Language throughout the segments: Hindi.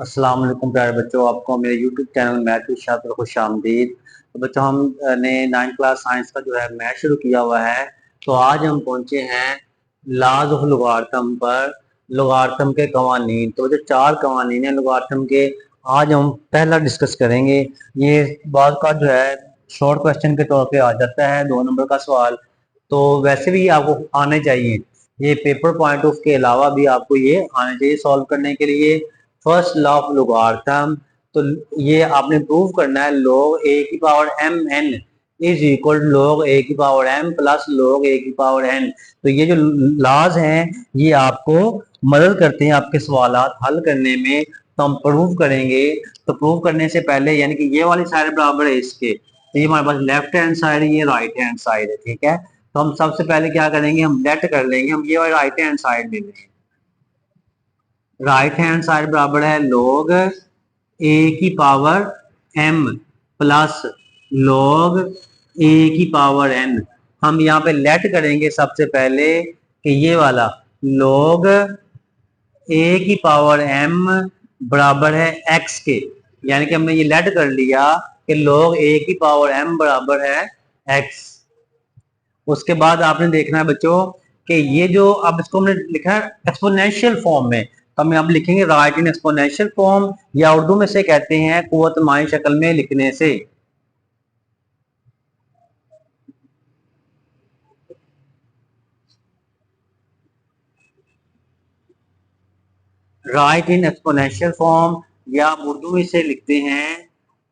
अस्सलाम वालेकुम प्यारे बच्चों, आपको मेरे यूट्यूब चैनल मैथ विद शातिर खुश आमदीद। तो बच्चों, हमने 9th क्लास साइंस का जो है मैथ शुरू किया हुआ है। तो आज हम पहुंचे हैं लाज ऑफ लोगार्थम पर, लोगार्थम के कवानीन। तो जो चार कवानीन है लोगार्थम के, आज हम पहला डिस्कस करेंगे। ये बाद का जो है शॉर्ट क्वेश्चन के तौर पे आ जाता है, 2 नंबर का सवाल। तो वैसे भी आपको आने चाहिए, ये पेपर पॉइंट ऑफ के अलावा भी आपको ये आने चाहिए सॉल्व करने के लिए। फर्स्ट लॉ ऑफ लोगार्थम, तो ये आपने प्रूव करना है log a की power m n is equal to log a की power m plus log a की पावर n। तो ये जो लॉज हैं ये आपको मदद करते हैं आपके सवालात हल करने में। तो हम प्रूव करेंगे। तो प्रूव करने से पहले यानी कि ये वाली साइड बराबर है इसके, तो ये हमारे पास लेफ्ट हैंड साइड है, ये राइट हैंड साइड है, ठीक है। तो हम सबसे पहले क्या करेंगे, हम लेट कर लेंगे, हम ये वाली राइट हैंड साइड ले लेंगे। राइट हैंड साइड बराबर है log a की power m plus log a की पावर n। हम यहाँ पे लेट करेंगे सबसे पहले कि ये वाला log a की पावर m बराबर है x के, यानी कि हमने ये लेट कर लिया कि log a की पावर m बराबर है x। उसके बाद आपने देखना है बच्चों कि ये जो अब इसको हमने लिखा है एक्सपोनेंशियल फॉर्म में, तो हम अब लिखेंगे राइट इन एक्सपोनेंशियल फॉर्म, या उर्दू में से कहते हैं कुव्वतमाई शक्ल में लिखने से। राइट इन एक्सपोनेंशियल फॉर्म, या आप उर्दू में से लिखते हैं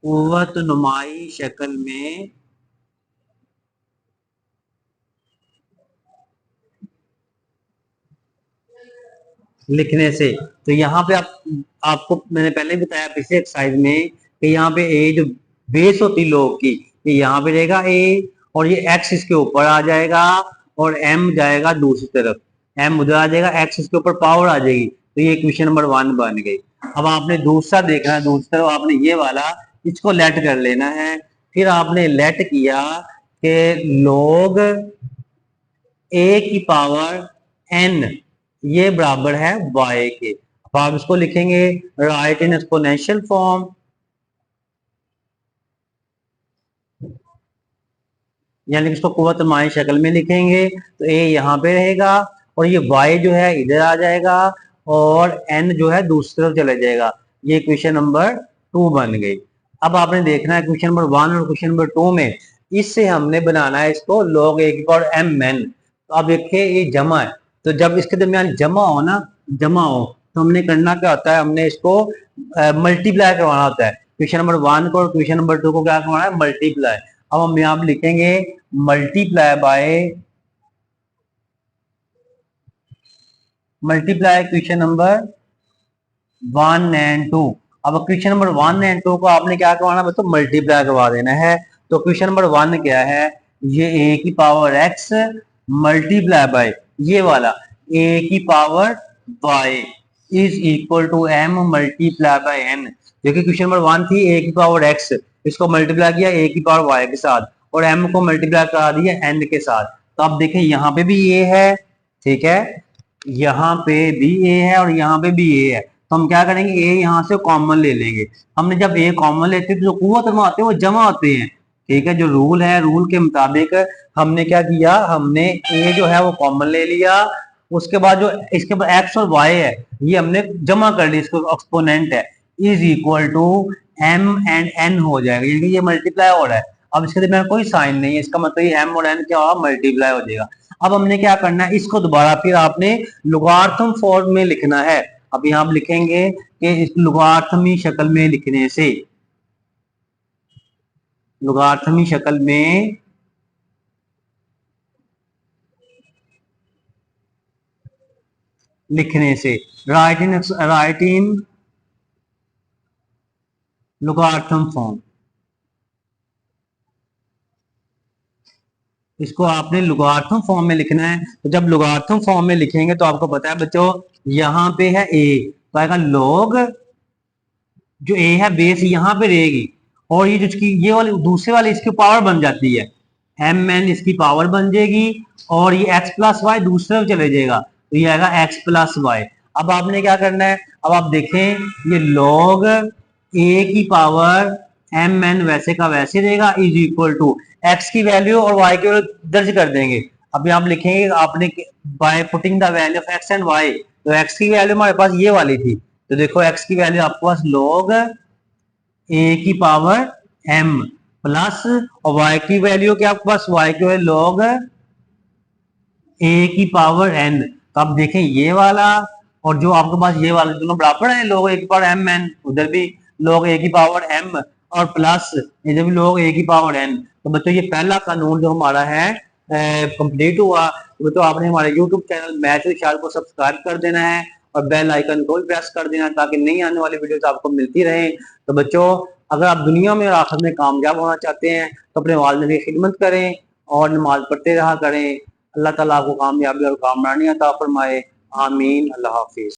कुव्वतनुमाई शक्ल में लिखने से। तो यहाँ पे आपको मैंने पहले बताया पिछले एक्सरसाइज में कि यहाँ पे ए जो बेस होती लोग की, ये यहाँ पे रहेगा ए, और ये एक्स इसके ऊपर आ जाएगा, और एम जाएगा दूसरी तरफ, एम उधर आ जाएगा, एक्स इसके ऊपर पावर आ जाएगी। तो ये इक्वेशन नंबर 1 बन गई। अब आपने दूसरा देखना है, दूसरी तरफ आपने ये वाला इसको लेट कर लेना है। फिर आपने लेट किया कि लोग ए की पावर एन ये बराबर है y के। अब आप इसको लिखेंगे राइट इन एक्सपोनेंशियल फॉर्म, यानी कि इसको कुव्वतमाई शक्ल में लिखेंगे। तो a यहाँ पे रहेगा, और ये y जो है इधर आ जाएगा, और n जो है दूसरी तरफ चले जाएगा। ये क्वेश्चन नंबर 2 बन गई। अब आपने देखना है क्वेश्चन नंबर 1 और क्वेश्चन नंबर 2 में, इससे हमने बनाना है इसको log a की पावर m n। तो आप देखिए ये जमा है, तो जब इसके दरमियान जमा हो ना, जमा हो, तो हमने करना क्या होता है, हमने इसको मल्टीप्लाई करवाना होता है। क्वेश्चन नंबर 1 को और क्वेश्चन नंबर 2 को क्या करवाना है, मल्टीप्लाई। अब हम यहाँ पे लिखेंगे multiply by, multiply question number 1 and 2। अब क्वेश्चन नंबर 1 एंड 2 को आपने क्या करवाना, बच्चों मल्टीप्लाई करवा देना है। तो क्वेश्चन नंबर 1 क्या है, ये a की पावर x मल्टीप्लाई बाय ये वाला a की power y is equal to m multiply by n। देखिए क्वेश्चन नंबर 1 थी a की पावर x, इसको मल्टीप्लाई किया a की पावर y के साथ, और m को मल्टीप्लाई करा दिया n के साथ। तो आप देखें यहाँ पे भी a है, ठीक है, यहाँ पे भी a है और यहाँ पे भी a है। तो हम क्या करेंगे, a यहाँ से कॉमन ले लेंगे। हमने जब a कॉमन लेते हैं तो जो कुव्वत में आते हैं वो जमा होते हैं, ठीक है। जो रूल है, रूल के मुताबिक हमने क्या किया, हमने a जो है वो कॉमन ले लिया। उसके बाद जो इसके बाद x और y है ये हमने जमा कर लिया, इसको एक्सपोनेंट है, is equal to m and n हो जाएगा, यानी ये मल्टीप्लाई हो रहा है। अब इसके दरमियान कोई साइन नहीं है, इसका मतलब ये m और n क्या होगा, मल्टीप्लाई हो जाएगा। अब हमने क्या करना है, इसको दोबारा फिर आपने लोगार्थम फॉर्म में लिखना है। अब यहाँ आप लिखेंगे कि इस लोगार्थमी शक्ल में लिखने से, लोगार्थमी शक्ल में लिखने से, राइट इन लोगार्थम फॉर्म, इसको आपने लोगार्थम फॉर्म में लिखना है। तो जब लोगार्थम फॉर्म में लिखेंगे तो आपको पता है बच्चों, यहाँ पे है a, तो आएगा log, जो a है बेस यहाँ पे रहेगी, और ये जो ये वाली दूसरे वाली इसकी पावर बन जाती है, m n इसकी पावर बन जाएगी, और ये x प्लस वाई दूसरे चले जाएगा, तो ये आएगा x प्लस वाई। अब आपने क्या करना है, अब आप देखें ये log a की पावर एम एन वैसे का वैसे रहेगा इज इक्वल टू एक्स की वैल्यू और वाई की वैल्यू दर्ज कर देंगे। अभी आप लिखेंगे आपने by putting the value of x and y, तो एक्स की वैल्यू हमारे पास ये वाली थी, तो देखो एक्स की वैल्यू आपके पास log a की पावर m प्लस और y की वैल्यू क्या आपके पास, y की वैल्यू log a की पावर n। तो आप देखें ये वाला और जो आपके पास ये वाला दोनों बराबर है, log a की पावर m n, उधर भी log a की पावर m और प्लस इधर भी log a की पावर n। तो बच्चों ये पहला कानून जो हमारा है कंप्लीट हुआ। तो बच्चों आपने हमारे यूट्यूब चैनल मैथ विद इरशाद को सब्सक्राइब कर देना है और बेल आइकन को भी प्रेस कर देना है ताकि नई आने वाली वीडियोस आपको मिलती रहे। तो बच्चों अगर आप दुनिया में और आखिरत में कामयाब होना चाहते हैं तो अपने वालिदैन की खिदमत करें और नमाज पढ़ते रहा करें। अल्लाह ताला आपको कामयाबी और कामरानी अता फरमाए। आमीन। अल्लाह हाफिज।